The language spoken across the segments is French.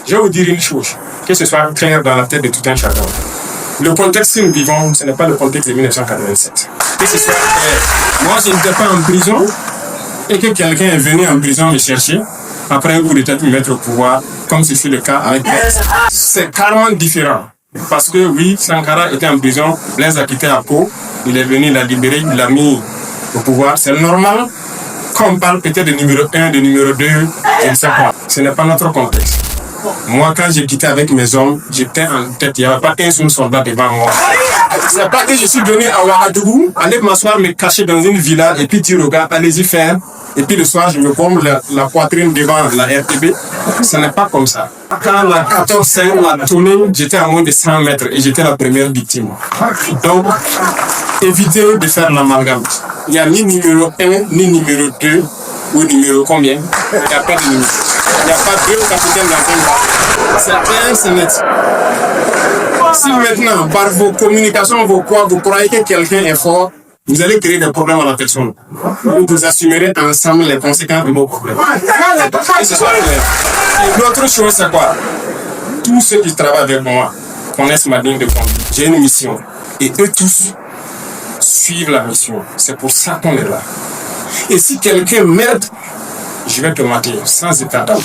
Je vais vous dire une chose, que ce soit clair dans la tête de tout un chacun. Le contexte que nous vivons, ce n'est pas le contexte de 1987. Que ce soit clair. Moi, je n'étais pas en prison et que quelqu'un est venu en prison me chercher après un coup de tête me mettre au pouvoir, comme ce fut le cas avec Blaise. C'est carrément différent. Parce que oui, Sankara était en prison, Blaise a quitté à Pau, il est venu la libérer, il l'a mis au pouvoir. C'est normal qu'on parle peut-être de numéro 1, de numéro 2, je ne sais pas. Ce n'est pas notre contexte. Moi, quand j'ai quitté avec mes hommes, j'étais en tête, il n'y avait pas un seul soldat devant moi. C'est pas que je suis venu à Ouagadougou, aller m'asseoir, me cacher dans une villa et puis dire aux gars, allez-y faire. Et puis le soir, je me bombe la poitrine devant la RTB. Ce n'est pas comme ça. Quand la 14-5 m'a tourné, j'étais à moins de 100 mètres et j'étais la première victime. Donc, évitez de faire l'amalgame. Il n'y a ni numéro 1, ni numéro 2, ou numéro combien. Il n'y a pas de numéro. Il n'y a pas deux capitaines dans un bar. C'est clair, c'est net. Si maintenant, par vos communications, vos poids, vous croyez que quelqu'un est fort, vous allez créer des problèmes à la personne. Vous assumerez ensemble les conséquences de vos problèmes. Et ce soit clair. Et l'autre chose, c'est quoi? Tous ceux qui travaillent avec moi connaissent ma ligne de conduite. J'ai une mission. Et eux tous suivent la mission. C'est pour ça qu'on est là. Et si quelqu'un m'aide, je vais te mater sans état d'âme.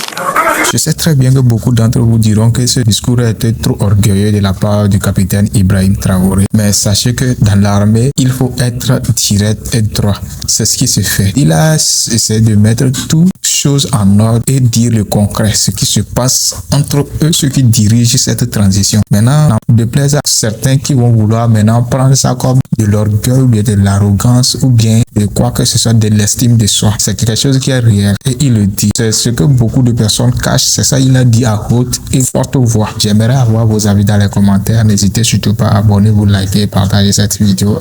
Je sais très bien que beaucoup d'entre vous diront que ce discours a été trop orgueilleux de la part du capitaine Ibrahim Traoré. Mais sachez que dans l'armée, il faut être direct et droit. C'est ce qui se fait. Il a essayé de mettre toutes choses en ordre et dire le concret, ce qui se passe entre eux, ceux qui dirigent cette transition. Maintenant, de plaise à certains qui vont vouloir maintenant prendre ça comme de l'orgueil ou bien de l'arrogance ou bien de quoi que ce soit, de l'estime de soi. C'est quelque chose qui est réel et il le dit. C'est ce que beaucoup de personnes cachent. C'est ça, il a dit à haute et forte voix. J'aimerais avoir vos avis dans les commentaires. N'hésitez surtout pas à abonner, vous liker et partager cette vidéo.